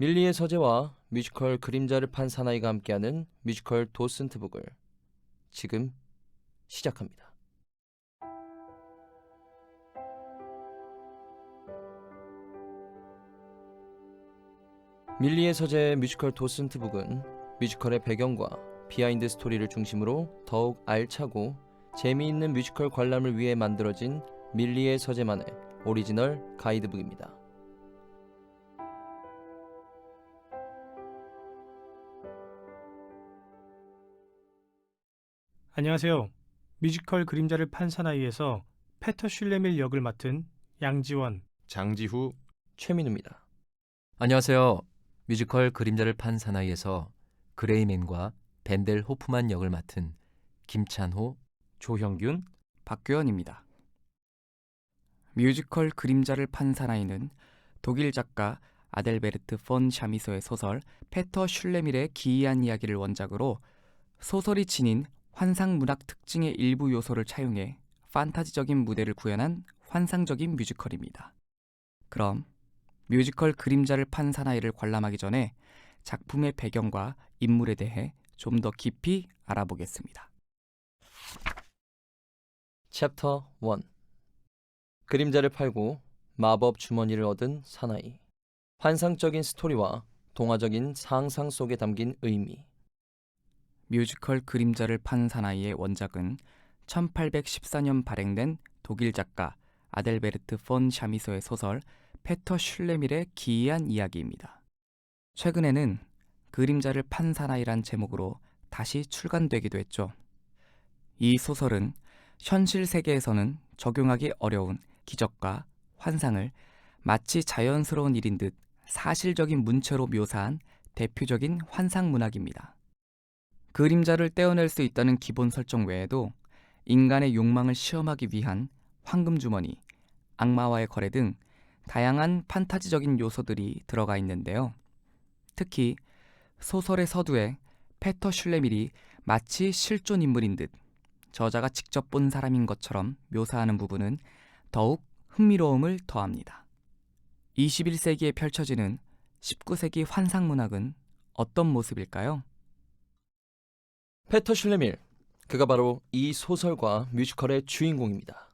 밀리의 서재와 뮤지컬 그림자를 판 사나이가 함께하는 뮤지컬 도슨트북을 지금 시작합니다. 밀리의 서재 뮤지컬 도슨트북은 뮤지컬의 배경과 비하인드 스토리를 중심으로 더욱 알차고 재미있는 뮤지컬 관람을 위해 만들어진 밀리의 서재만의 오리지널 가이드북입니다. 안녕하세요. 뮤지컬 그림자를 판 사나이에서 페터 슐레밀 역을 맡은 양지원, 장지후, 최민우입니다. 안녕하세요. 뮤지컬 그림자를 판 사나이에서 그레이맨과 벤델 호프만 역을 맡은 김찬호, 조형균, 박규현입니다. 뮤지컬 그림자를 판 사나이는 독일 작가 아델베르트 폰 샤미소의 소설 페터 슐레밀의 기이한 이야기를 원작으로 소설이 지닌 환상문학 특징의 일부 요소를 차용해 판타지적인 무대를 구현한 환상적인 뮤지컬입니다. 그럼 뮤지컬 그림자를 판 사나이를 관람하기 전에 작품의 배경과 인물에 대해 좀 더 깊이 알아보겠습니다. 챕터 1. 그림자를 팔고 마법 주머니를 얻은 사나이. 환상적인 스토리와 동화적인 상상 속에 담긴 의미. 뮤지컬 그림자를 판 사나이의 원작은 1814년 발행된 독일 작가 아델베르트 폰 샤미소의 소설 페터 슐레밀의 기이한 이야기입니다. 최근에는 그림자를 판 사나이란 제목으로 다시 출간되기도 했죠. 이 소설은 현실 세계에서는 적용하기 어려운 기적과 환상을 마치 자연스러운 일인 듯 사실적인 문체로 묘사한 대표적인 환상 문학입니다. 그림자를 떼어낼 수 있다는 기본 설정 외에도 인간의 욕망을 시험하기 위한 황금주머니, 악마와의 거래 등 다양한 판타지적인 요소들이 들어가 있는데요. 특히 소설의 서두에 페터 슐레밀이 마치 실존 인물인 듯 저자가 직접 본 사람인 것처럼 묘사하는 부분은 더욱 흥미로움을 더합니다. 21세기에 펼쳐지는 19세기 환상문학은 어떤 모습일까요? 페터 슐레밀, 그가 바로 이 소설과 뮤지컬의 주인공입니다.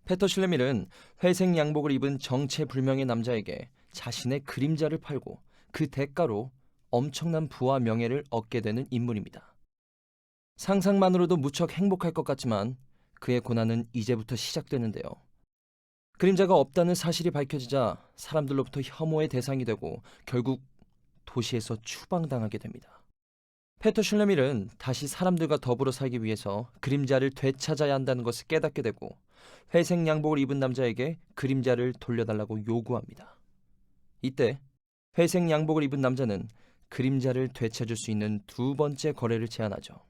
페터 슐레밀은 회색 양복을 입은 정체불명의 남자에게 자신의 그림자를 팔고 그 대가로 엄청난 부와 명예를 얻게 되는 인물입니다. 상상만으로도 무척 행복할 것 같지만 그의 고난은 이제부터 시작되는데요. 그림자가 없다는 사실이 밝혀지자 사람들로부터 혐오의 대상이 되고 결국 도시에서 추방당하게 됩니다. 페터 슐레밀은 다시 사람들과 더불어 살기 위해서 그림자를 되찾아야 한다는 것을 깨닫게 되고 회색 양복을 입은 남자에게 그림자를 돌려달라고 요구합니다. 이때 회색 양복을 입은 남자는 그림자를 되찾을 수 있는 두 번째 거래를 제안하죠.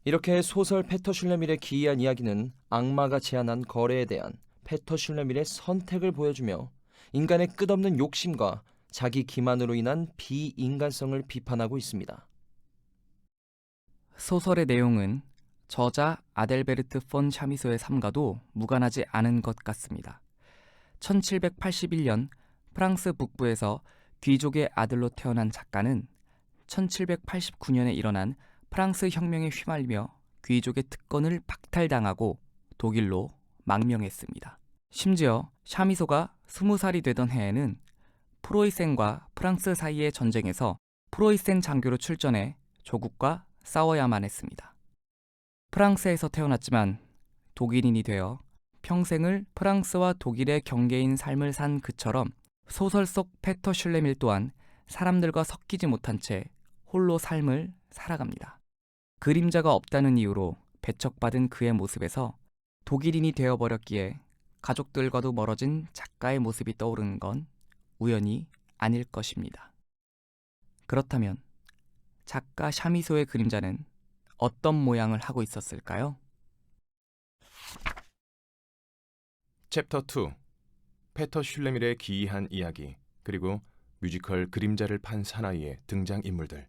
이렇게 소설 페터 슐레밀의 기이한 이야기는 악마가 제안한 거래에 대한 페터 슐레밀의 선택을 보여주며 인간의 끝없는 욕심과 자기 기만으로 인한 비인간성을 비판하고 있습니다. 소설의 내용은 저자 아델베르트 폰 샤미소의 삶과도 무관하지 않은 것 같습니다. 1781년 프랑스 북부에서 귀족의 아들로 태어난 작가는 1789년에 일어난 프랑스 혁명에 휘말리며 귀족의 특권을 박탈당하고 독일로 망명했습니다. 심지어 샤미소가 20살이 되던 해에는 프로이센과 프랑스 사이의 전쟁에서 프로이센 장교로 출전해 조국과 싸워야만 했습니다. 프랑스에서 태어났지만 독일인이 되어 평생을 프랑스와 독일의 경계인 삶을 산 그처럼 소설 속 페터 슐레밀 또한 사람들과 섞이지 못한 채 홀로 삶을 살아갑니다. 그림자가 없다는 이유로 배척받은 그의 모습에서 독일인이 되어버렸기에 가족들과도 멀어진 작가의 모습이 떠오르는 건 우연이 아닐 것입니다. 그렇다면 작가 샤미소의 그림자는 어떤 모양을 하고 있었을까요? 챕터 2. 페터 슐레밀의 기이한 이야기, 그리고 뮤지컬 그림자를 판 사나이의 등장인물들.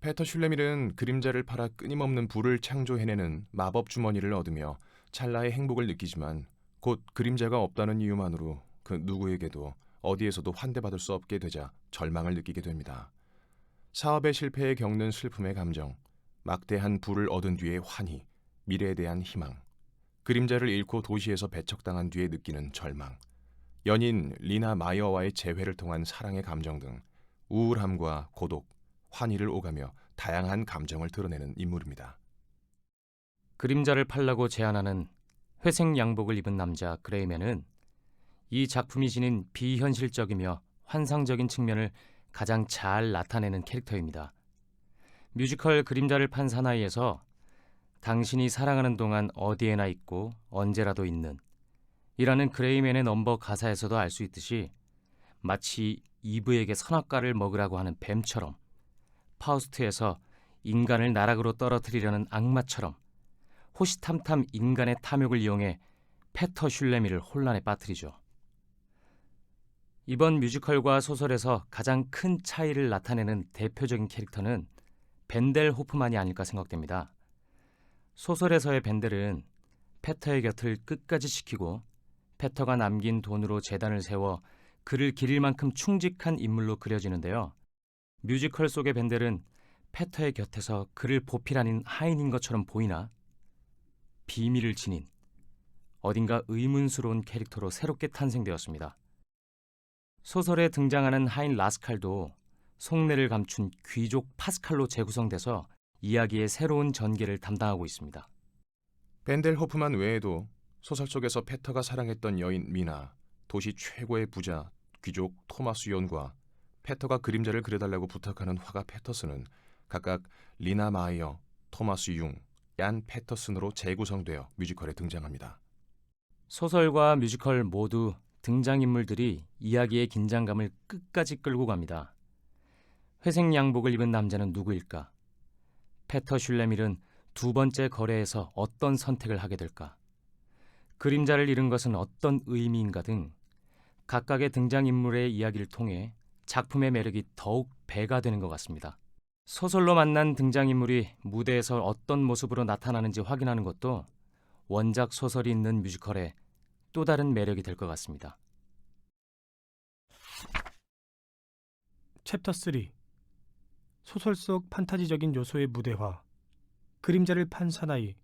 페터 슐레밀은 그림자를 팔아 끊임없는 부를 창조해내는 마법 주머니를 얻으며 찰나의 행복을 느끼지만 곧 그림자가 없다는 이유만으로 그 누구에게도 어디에서도 환대받을 수 없게 되자 절망을 느끼게 됩니다. 사업의 실패에 겪는 슬픔의 감정, 막대한 부를 얻은 뒤의 환희, 미래에 대한 희망, 그림자를 잃고 도시에서 배척당한 뒤에 느끼는 절망, 연인 리나 마이어와의 재회를 통한 사랑의 감정 등 우울함과 고독, 환희를 오가며 다양한 감정을 드러내는 인물입니다. 그림자를 팔라고 제안하는 회색 양복을 입은 남자 그레이맨은 이 작품이 지닌 비현실적이며 환상적인 측면을 가장 잘 나타내는 캐릭터입니다. 뮤지컬 그림자를 판 사나이에서 당신이 사랑하는 동안 어디에나 있고 언제라도 있는 이라는 그레이맨의 넘버 가사에서도 알 수 있듯이 마치 이브에게 선악과를 먹으라고 하는 뱀처럼, 파우스트에서 인간을 나락으로 떨어뜨리려는 악마처럼 호시탐탐 인간의 탐욕을 이용해 페터 슐레미를 혼란에 빠뜨리죠. 이번 뮤지컬과 소설에서 가장 큰 차이를 나타내는 대표적인 캐릭터는 벤델 호프만이 아닐까 생각됩니다. 소설에서의 벤델은 페터의 곁을 끝까지 지키고 페터가 남긴 돈으로 재단을 세워 그를 기릴 만큼 충직한 인물로 그려지는데요. 뮤지컬 속의 벤델은 페터의 곁에서 그를 보필하는 하인인 것처럼 보이나 비밀을 지닌 어딘가 의문스러운 캐릭터로 새롭게 탄생되었습니다. 소설에 등장하는 하인 라스칼도 속내를 감춘 귀족 파스칼로 재구성돼서 이야기의 새로운 전개를 담당하고 있습니다. 벤델 호프만 외에도 소설 속에서 페터가 사랑했던 여인 미나, 도시 최고의 부자 귀족 토마스 연과 페터가 그림자를 그려달라고 부탁하는 화가 페터슨은 각각 리나 마이어, 토마스 융, 얀 페터슨으로 재구성되어 뮤지컬에 등장합니다. 소설과 뮤지컬 모두 등장인물들이 이야기의 긴장감을 끝까지 끌고 갑니다. 회색 양복을 입은 남자는 누구일까? 페터 슐레밀은 두 번째 거래에서 어떤 선택을 하게 될까? 그림자를 잃은 것은 어떤 의미인가 등 각각의 등장인물의 이야기를 통해 작품의 매력이 더욱 배가 되는 것 같습니다. 소설로 만난 등장인물이 무대에서 어떤 모습으로 나타나는지 확인하는 것도 원작 소설이 있는 뮤지컬의 또 다른 매력이 될 것 같습니다. 챕터 3. 소설 속 판타지적인 요소의 무대화. 그림자를 판 사나이.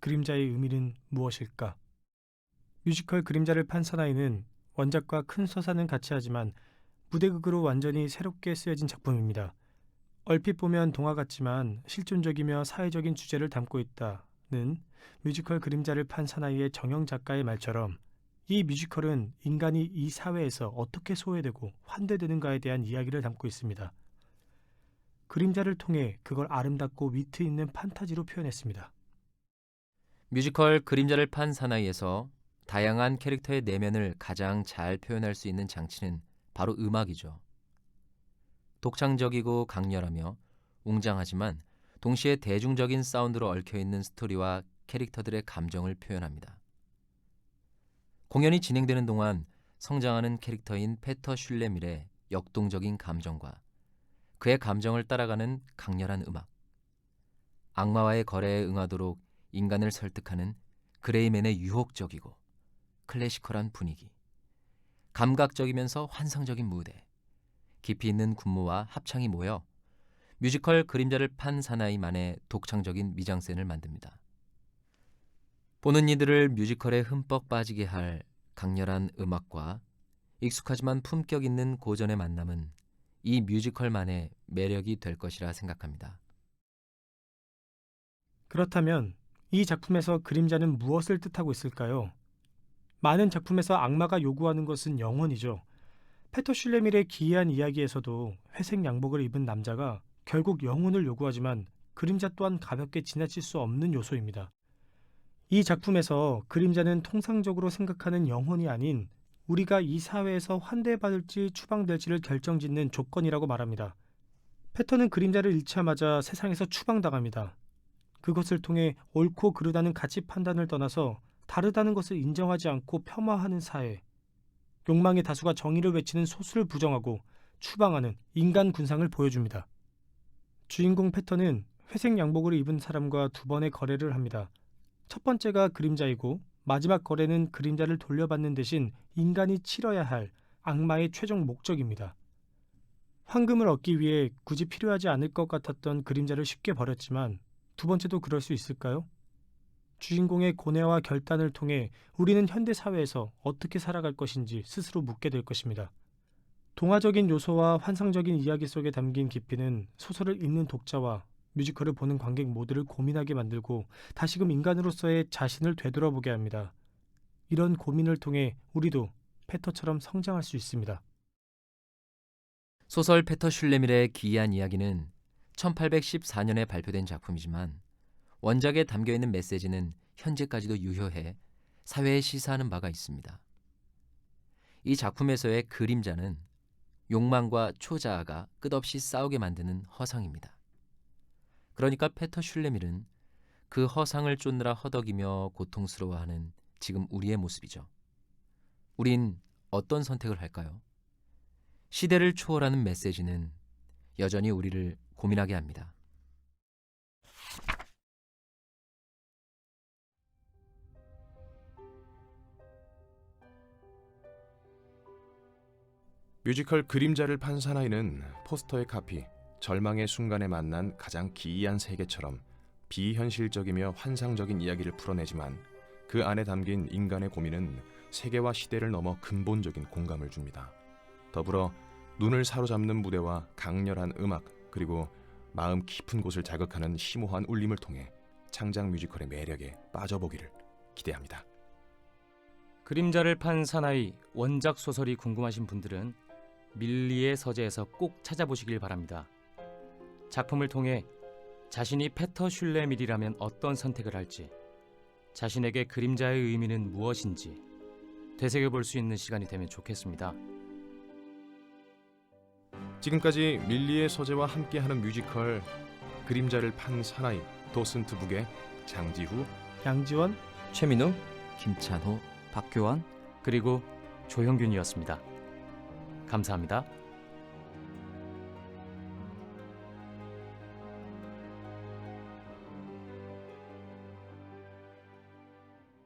그림자의 의미는 무엇일까? 뮤지컬 그림자를 판 사나이는 원작과 큰 서사는 같이 하지만 무대극으로 완전히 새롭게 쓰여진 작품입니다. 얼핏 보면 동화 같지만 실존적이며 사회적인 주제를 담고 있다는 뮤지컬 그림자를 판 사나이의 정영 작가의 말처럼 이 뮤지컬은 인간이 이 사회에서 어떻게 소외되고 환대되는가에 대한 이야기를 담고 있습니다. 그림자를 통해 그걸 아름답고 위트 있는 판타지로 표현했습니다. 뮤지컬 그림자를 판 사나이에서 다양한 캐릭터의 내면을 가장 잘 표현할 수 있는 장치는 바로 음악이죠. 독창적이고 강렬하며 웅장하지만 동시에 대중적인 사운드로 얽혀있는 스토리와 캐릭터들의 감정을 표현합니다. 공연이 진행되는 동안 성장하는 캐릭터인 페터 슐레밀의 역동적인 감정과 그의 감정을 따라가는 강렬한 음악, 악마와의 거래에 응하도록 인간을 설득하는 그레이맨의 유혹적이고 클래시컬한 분위기, 감각적이면서 환상적인 무대, 깊이 있는 군무와 합창이 모여 뮤지컬 그림자를 판 사나이만의 독창적인 미장센을 만듭니다. 보는 이들을 뮤지컬에 흠뻑 빠지게 할 강렬한 음악과 익숙하지만 품격 있는 고전의 만남은 이 뮤지컬만의 매력이 될 것이라 생각합니다. 그렇다면 이 작품에서 그림자는 무엇을 뜻하고 있을까요? 많은 작품에서 악마가 요구하는 것은 영혼이죠. 페터 슐레밀의 기이한 이야기에서도 회색 양복을 입은 남자가 결국 영혼을 요구하지만 그림자 또한 가볍게 지나칠 수 없는 요소입니다. 이 작품에서 그림자는 통상적으로 생각하는 영혼이 아닌 우리가 이 사회에서 환대받을지 추방될지를 결정짓는 조건이라고 말합니다. 페터는 그림자를 잃자마자 세상에서 추방당합니다. 그것을 통해 옳고 그르다는 가치 판단을 떠나서 다르다는 것을 인정하지 않고 폄하하는 사회, 욕망의 다수가 정의를 외치는 소수를 부정하고 추방하는 인간 군상을 보여줍니다. 주인공 페터는 회색 양복을 입은 사람과 두 번의 거래를 합니다. 첫 번째가 그림자이고 마지막 거래는 그림자를 돌려받는 대신 인간이 치러야 할 악마의 최종 목적입니다. 황금을 얻기 위해 굳이 필요하지 않을 것 같았던 그림자를 쉽게 버렸지만 두 번째도 그럴 수 있을까요? 주인공의 고뇌와 결단을 통해 우리는 현대 사회에서 어떻게 살아갈 것인지 스스로 묻게 될 것입니다. 동화적인 요소와 환상적인 이야기 속에 담긴 깊이는 소설을 읽는 독자와 뮤지컬을 보는 관객 모두를 고민하게 만들고 다시금 인간으로서의 자신을 되돌아보게 합니다. 이런 고민을 통해 우리도 페터처럼 성장할 수 있습니다. 소설 페터 슐레밀의 기이한 이야기는 1814년에 발표된 작품이지만 원작에 담겨있는 메시지는 현재까지도 유효해 사회에 시사하는 바가 있습니다. 이 작품에서의 그림자는 욕망과 초자아가 끝없이 싸우게 만드는 허상입니다. 그러니까 페터 슐레밀은 그 허상을 쫓느라 허덕이며 고통스러워하는 지금 우리의 모습이죠. 우린 어떤 선택을 할까요? 시대를 초월하는 메시지는 여전히 우리를 고민하게 합니다. 뮤지컬 그림자를 판 사나이는 포스터의 카피, 절망의 순간에 만난 가장 기이한 세계처럼 비현실적이며 환상적인 이야기를 풀어내지만 그 안에 담긴 인간의 고민은 세계와 시대를 넘어 근본적인 공감을 줍니다. 더불어 눈을 사로잡는 무대와 강렬한 음악, 그리고 마음 깊은 곳을 자극하는 심오한 울림을 통해 창작 뮤지컬의 매력에 빠져보기를 기대합니다. 그림자를 판 사나이 원작 소설이 궁금하신 분들은 밀리의 서재에서 꼭 찾아보시길 바랍니다. 작품을 통해 자신이 페터 슐레밀이라면 어떤 선택을 할지, 자신에게 그림자의 의미는 무엇인지 되새겨볼 수 있는 시간이 되면 좋겠습니다. 지금까지 밀리의 서재와 함께하는 뮤지컬 그림자를 판 사나이, 도슨트 북의 장지후, 양지원, 최민우, 김찬호, 박교원 그리고 조형균이었습니다. 감사합니다.